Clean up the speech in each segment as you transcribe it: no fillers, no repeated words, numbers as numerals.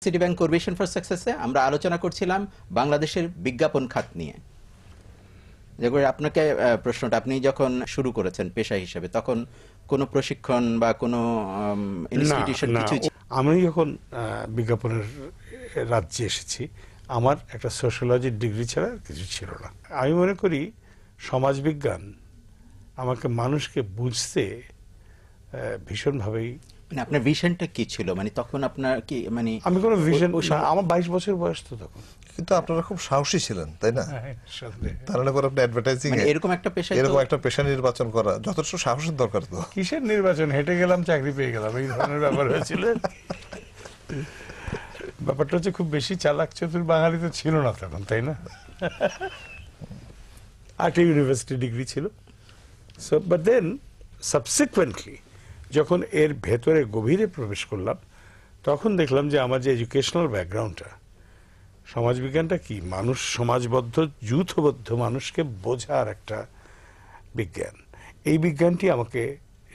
City bank কোরভিশন for সাকসেসে আমরা আলোচনা করছিলাম বাংলাদেশের বিজ্ঞাপন খাত নিয়ে। যেগুলো আপনাকে প্রশ্নটা, আপনি যখন শুরু করেছেন পেশা হিসেবে তখন কোনো প্রশিক্ষণ বা কোনো ইনস্টিটিউশন কিছু? আমি যখন বিজ্ঞাপনের রাজ্যে এসেছি আমার একটা সোশ্যোলজির ডিগ্রি ছাড়া কিছু ছিল না। আমি মনে করি সমাজবিজ্ঞান আমাকে মানুষকে বুঝতে ভীষণভাবেই। মানে আপনার ভিশনটা কি ছিল, মানে তখন আপনার কি, মানে আমি কোনো ভিশন, আমার 22 বছর বয়স তো তখন। কিন্তু আপনারা খুব সাহসী ছিলেন, তাই না? তাহলে পরে আপনি অ্যাডভার্টাইজিং এরকম একটা পেশা, এরকম একটা পেশা নির্বাচন করা যথেষ্ট সাহসের দরকার। তো কিসের নির্বাচন, হেঁটে গেলাম চাকরি পেয়ে গেলাম, এই ধরনের ব্যাপার হয়েছিল। ব্যাপারটা হচ্ছে খুব বেশি চালাক চতুর বাঙালি তো ছিল না তখন, তাই না? একটা ইউনিভার্সিটি ডিগ্রি ছিল। সো বাট দেন সাবসিকুয়েন্টলি যখন এর ভেতরে গভীরে প্রবেশ করলাম তখন দেখলাম যে আমার যে এডুকেশনাল ব্যাকগ্রাউন্ডটা, সমাজবিজ্ঞানটা কি, মানুষ সমাজবদ্ধ যূথবদ্ধ মানুষকে বোঝার একটা বিজ্ঞান। এই বিজ্ঞানটি আমাকে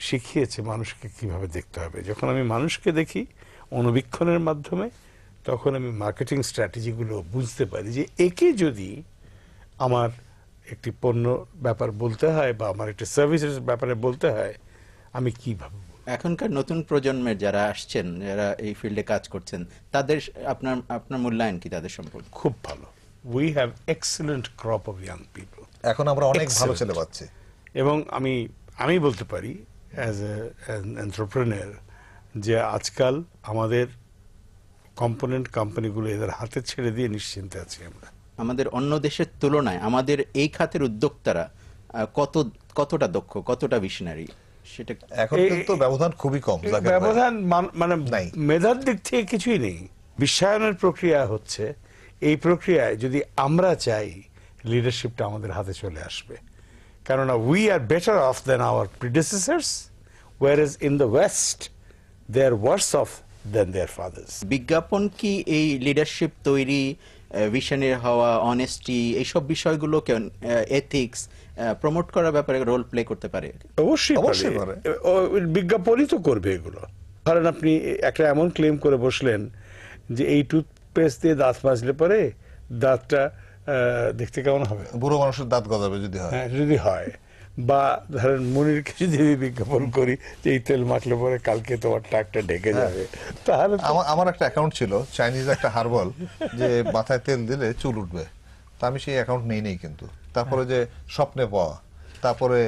শিখিয়েছে মানুষকে কিভাবে দেখতে হবে। যখন আমি মানুষকে দেখি অনুবীক্ষণের মাধ্যমে তখন আমি মার্কেটিং স্ট্র্যাটেজিগুলো বুঝতে পারি যে একে যদি আমার একটি পণ্য ব্যাপার বলতে হয় বা আমার একটি সার্ভিসের ব্যাপারে বলতে হয় আমি কিভাবে। এখনকার নতুন প্রজন্মের যারা আসছেন, যারা এই ফিল্ডে কাজ করছেন, তাদের আপনার মূল্যায়ন কি তাদের সম্পর্কে? খুব ভালো। We have excellent crop of young people. এখন আমরা অনেক ভালো ছেলে পাচ্ছি। এবং আমি বলতে পারি অ্যাজ অ্যান এন্টারপ্রেনার যে আজকাল আমাদের কম্পোনেন্ট কোম্পানিগুলো এদের হাতে ছেড়ে দিয়ে নিশ্চিন্তে আছি আমরা। আমাদের অন্য দেশের তুলনায় আমাদের এই খাতের উদ্যোক্তারা কতটা দক্ষ, কতটা ভিশনারি, সেটা এখন কিন্তু ব্যবধান খুবই কম। ব্যবধান মানে মেধার দিক থেকে কিছুই নেই। বিশ্বায়নের প্রক্রিয়া হচ্ছে, এই প্রক্রিয়ায় যদি আমরা চাই লিডারশিপটা আমাদের হাতে চলে আসবে। কেননা we are better off than our predecessors, whereas in the West they are worse off than their fathers. বিজ্ঞাপন কি এই লিডারশিপ তৈরি, ভিশনের হওয়া, অনেস্টি, এইসব বিষয়গুলোকে, এথিক্স প্রমোট করার ব্যাপারে রোল প্লে করতে পারে? অবশ্যই পারে। বিজ্ঞাপনই তো করবে এগুলো। ধরেন আপনি একটা এমন ক্লেম করে বসলেন যে এই টুথপেস্ট দিয়ে দাঁত মাজলে পরে দাঁতটা দেখতে কেমন হবে, বুড়ো মানুষের দাঁত গজাবে যদি হয়। হ্যাঁ যদি হয়। বা ধরেন মনিরকে যদি বিজ্ঞাপন করি যে এই তেল মাখলে পরে কালকে তোমার টাকটা ঢেকে যাবে, তাহলে আমার একটা অ্যাকাউন্ট ছিল চাইনিজ একটা হার্বাল, যে মাথায় তেল দিলে চুল উঠবে, তা আমি সেই অ্যাকাউন্ট নেই কিন্তু। তারপরে যে স্বপ্নে পাওয়া, তারপরে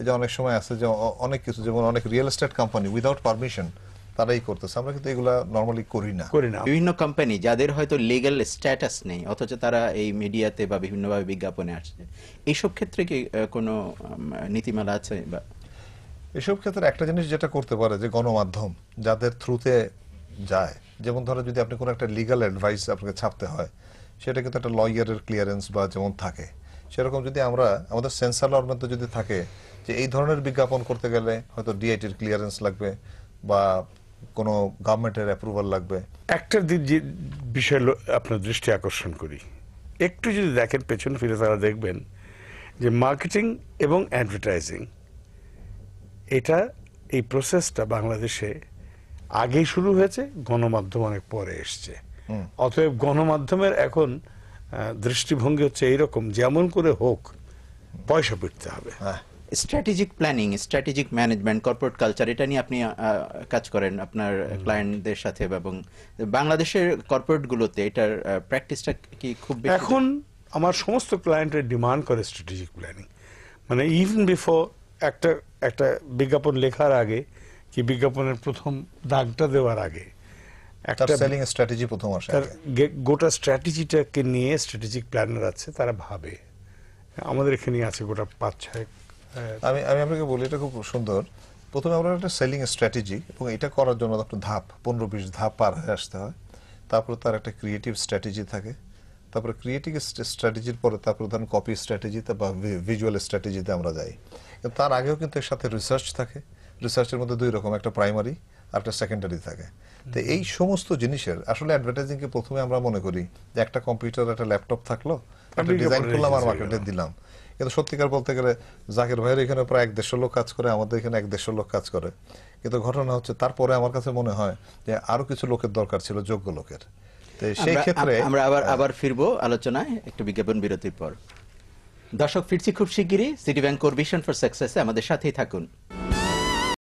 এই যে অনেক সময় আছে যে অনেক কিছু, যেমন অনেক real estate company without permission তারাই করতেছে, আমরা কিন্তু এগুলা নরমালি করি না। বিভিন্ন কোম্পানি যাদের হয়তো লিগ্যাল স্ট্যাটাস নেই অথচ তারা এই মিডিয়াতে বা বিভিন্নভাবে বিজ্ঞাপনে আসছে, এইসব ক্ষেত্রে কি কোনো নীতিমালা আছে? বা এসব ক্ষেত্রে একটা জিনিস যেটা করতে পারে যে গণমাধ্যম যাদের থ্রুতে যায়, যেমন ধরো যদি আপনি কোনো একটা লিগ্যাল অ্যাডভাইস আপনাকে ছাপতে হয়, সেটা কিন্তু একটা লয়ারের ক্লিয়ারেন্স বা যেমন থাকে, সেরকম যদি আমরা আমাদের সেন্সর লর মধ্যে যদি থাকে যে এই ধরনের বিজ্ঞাপন করতে গেলে হয়তো ডিআইটির ক্লিয়ারেন্স লাগবে বা কোনো গভর্নমেন্টের অ্যাপ্রুভাল লাগবে। একটা বিষয় আপনার দৃষ্টি আকর্ষণ করি, একটু যদি দেখেন পেছন ফিরে তারা দেখবেন যে মার্কেটিং এবং অ্যাডভার্টাইজিং এটা, এই প্রসেসটা বাংলাদেশে আগেই শুরু হয়েছে, গণমাধ্যম অনেক পরে এসছে। অতএব গণমাধ্যমের এখন দৃষ্টিভঙ্গি হচ্ছে এইরকম, যেমন করে হোক পয়সা পেতে হবে। Strategic planning, strategic management, corporate culture, এটা নিয়ে আপনি কাজ করেন আপনার ক্লায়েন্টদের সাথে, এবং বাংলাদেশের কর্পোরেটগুলোতে এটার প্র্যাকটিসটা কি খুব বেশি? এখন আমার সমস্ত ক্লায়েন্টের ডিমান্ড করে স্ট্র্যাটেজিক প্ল্যানিং। মানে ইভেন বিফোর একটা বিজ্ঞাপন লেখার আগে কি বিজ্ঞাপনের প্রথম দাগটা দেওয়ার আগে একটা সেলিং স্ট্র্যাটেজি প্রথম আসে, গোটা স্ট্র্যাটেজিটাকে নিয়ে স্ট্র্যাটেজিক প্ল্যানার আছে, তারা ভাবে। আমাদের এখানে আছে গোটা 5-6। আমি আপনাকে বলি এটা খুব সুন্দর। প্রথমে আমরা একটা সেলিং স্ট্র্যাটেজি, এবং এটা করার জন্য একটা ধাপ 15-20 ধাপ পার হয়ে আসতে হয়। তারপরে তার একটা ক্রিয়েটিভ স্ট্র্যাটেজি থাকে, তারপরে ক্রিয়েটিভ স্ট্র্যাটেজির পরে তারপরে ধরুন কপি স্ট্র্যাটেজিতে বা ভিজুয়াল স্ট্র্যাটেজিতে আমরা যাই। তার আগেও কিন্তু এর সাথে রিসার্চ থাকে। রিসার্চের মধ্যে দুই রকম, একটা প্রাইমারি আর একটা সেকেন্ডারি থাকে। তো এই সমস্ত জিনিসের আসলে অ্যাডভার্টাইজিং কে প্রথমে আমরা মনে করি যে একটা কম্পিউটার একটা ল্যাপটপ থাকলো, একটা ডিজাইন করলাম আর মার্কেটে দিলাম। কিন্তু সত্যিকার বলতে গেলে জাকির ভাইয়ের এখানে প্রায় 150 লোক কাজ করে, আমাদের এখানে 150 লোক কাজ করে। কিন্তু ঘটনা হচ্ছে তারপরে আমার কাছে মনে হয় যে আরো কিছু লোকের দরকার ছিল, যোগ্য লোকের। তো সেই ক্ষেত্রে আমরা আবার ফিরবো আলোচনায় একটু বিজ্ঞাপন বিরতির পর। দর্শক, ফিরছি খুব শিগগিরই City Bank core vision for সাকসেসে, আমাদের সাথেই থাকুন।